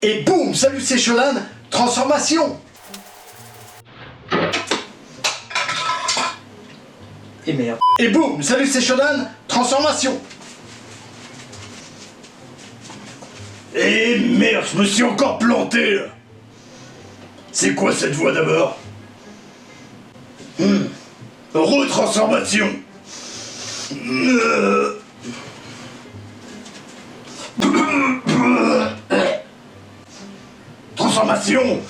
Et boum, salut, c'est Shodan, transformation. Et merde. Et boum, salut, c'est Shodan, transformation. Et merde, je me suis encore planté là. C'est quoi cette voix d'abord? Retransformation. Transformation.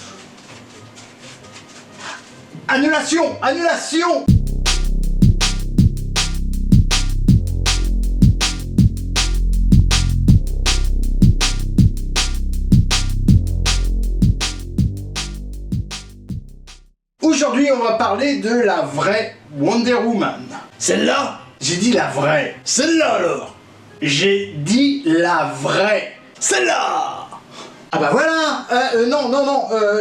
Annulation, annulation. Aujourd'hui, on va parler de la vraie Wonder Woman. Celle-là? J'ai dit la vraie. Celle-là alors? J'ai dit la vraie. Celle-là! Ah bah voilà.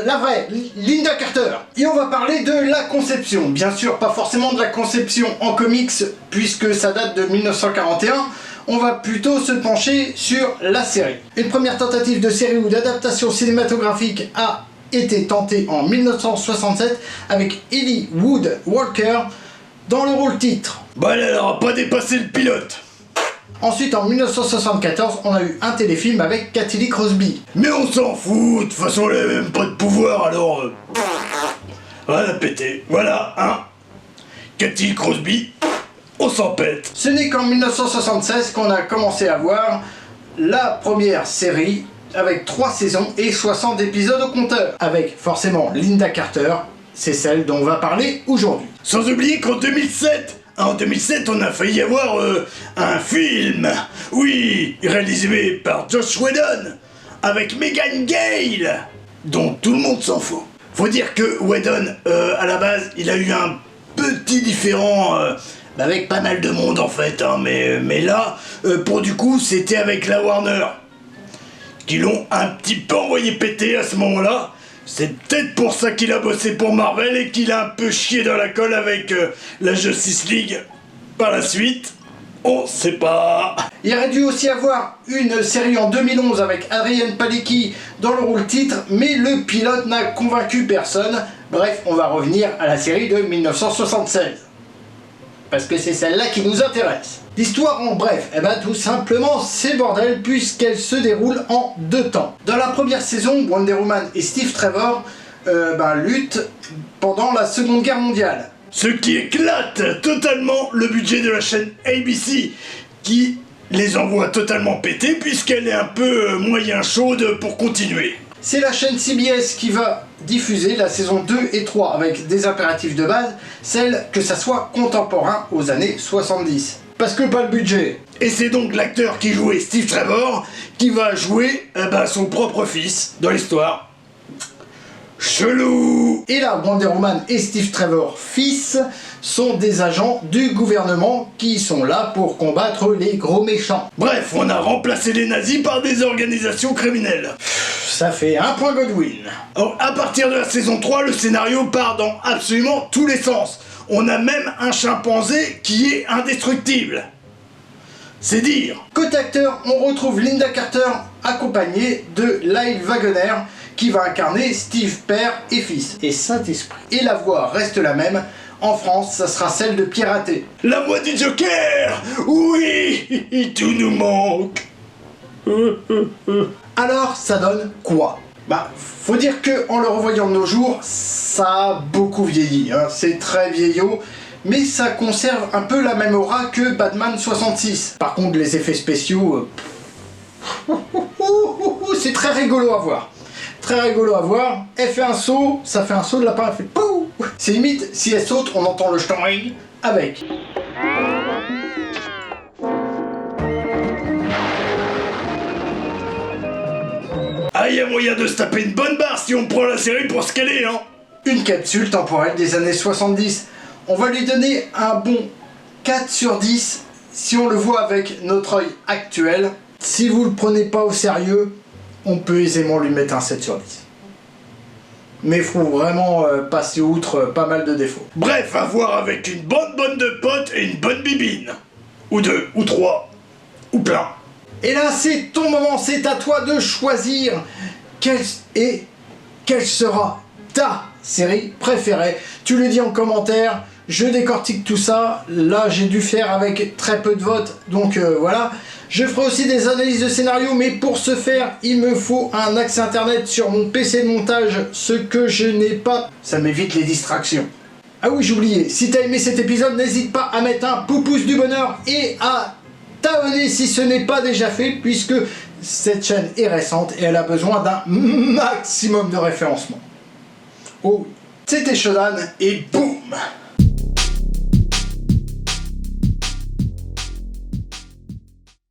La vraie, Linda Carter. Et on va parler de la conception. Bien sûr, pas forcément de la conception en comics, puisque ça date de 1941. On va plutôt se pencher sur la série. Une première tentative de série ou d'adaptation cinématographique a été tentée en 1967 avec Ellie Wood Walker dans le rôle titre. Bah elle n'aura pas dépassé le pilote. Ensuite, en 1974, on a eu un téléfilm avec Cathy Lee Crosby. Mais on s'en fout, de toute façon elle avait même pas de pouvoir alors... Voilà pété, voilà, hein. Cathy Crosby, on s'en pète. Ce n'est qu'en 1976 qu'on a commencé à voir la première série avec 3 saisons et 60 épisodes au compteur. Avec forcément Linda Carter, c'est celle dont on va parler aujourd'hui. Sans oublier qu'en 2007, on a failli avoir un film, oui, réalisé par Joss Whedon, avec Megan Gale, dont tout le monde s'en fout. Faut dire que Whedon, à la base, il a eu un petit différend avec pas mal de monde en fait, hein, mais là, pour du coup, c'était avec la Warner, qui l'ont un petit peu envoyé péter à ce moment-là. C'est peut-être pour ça qu'il a bossé pour Marvel et qu'il a un peu chié dans la colle avec la Justice League par la suite. On sait pas. Il aurait dû aussi avoir une série en 2011 avec Adrienne Palicki dans le rôle titre, mais le pilote n'a convaincu personne. Bref, on va revenir à la série de 1976. Parce que c'est celle-là qui nous intéresse. L'histoire en bref, tout simplement c'est bordel puisqu'elle se déroule en 2 temps. Dans la première saison, Wonder Woman et Steve Trevor luttent pendant la Seconde Guerre mondiale. Ce qui éclate totalement le budget de la chaîne ABC, qui les envoie totalement péter puisqu'elle est un peu moyen chaude pour continuer. C'est la chaîne CBS qui va diffuser la saison 2 et 3 avec des impératifs de base, celle que ça soit contemporain aux années 70. Parce que pas le budget. Et c'est donc l'acteur qui jouait Steve Trevor qui va jouer son propre fils dans l'histoire. Chelou. Et là, Wonder Woman et Steve Trevor fils sont des agents du gouvernement qui sont là pour combattre les gros méchants. Bref, on a remplacé les nazis par des organisations criminelles. Ça fait un point Godwin. Alors, à partir de la saison 3, le scénario part dans absolument tous les sens. On a même un chimpanzé qui est indestructible. C'est dire. Côté acteur, on retrouve Linda Carter accompagnée de Lyle Waggoner qui va incarner Steve père et fils et Saint-Esprit. Et la voix reste la même. En France, ça sera celle de Pierre Athé. La voix du Joker. Oui, tout nous manque. Alors, ça donne quoi? Faut dire que en le revoyant de nos jours, ça a beaucoup vieilli, hein. C'est très vieillot, mais ça conserve un peu la même aura que Batman 66. Par contre, les effets spéciaux, c'est très rigolo à voir. Très rigolo à voir. Elle fait un saut, ça fait un saut de lapin, elle fait pou. C'est limite, si elle saute, on entend le ch'toing avec. Ah, y a moyen de se taper une bonne barre si on prend la série pour ce qu'elle est, hein. Une capsule temporelle des années 70. On va lui donner un bon 4 sur 10 si on le voit avec notre œil actuel. Si vous le prenez pas au sérieux, on peut aisément lui mettre un 7 sur 10. Mais il faut vraiment passer outre pas mal de défauts. Bref, à voir avec une bonne de potes et une bonne bibine. Ou 2, ou 3, ou plein. Et là, c'est ton moment, c'est à toi de choisir quelle sera ta série préférée? Tu le dis en commentaire, je décortique tout ça. Là j'ai dû faire avec très peu de votes, donc voilà. Je ferai aussi des analyses de scénario, mais pour ce faire, il me faut un accès internet sur mon PC de montage, ce que je n'ai pas. Ça m'évite les distractions. Ah oui, j'ai oublié, si t'as aimé cet épisode, n'hésite pas à mettre un pouce du bonheur et à t'abonner si ce n'est pas déjà fait, puisque cette chaîne est récente et elle a besoin d'un maximum de référencement. Oh, c'était Shodan et boum!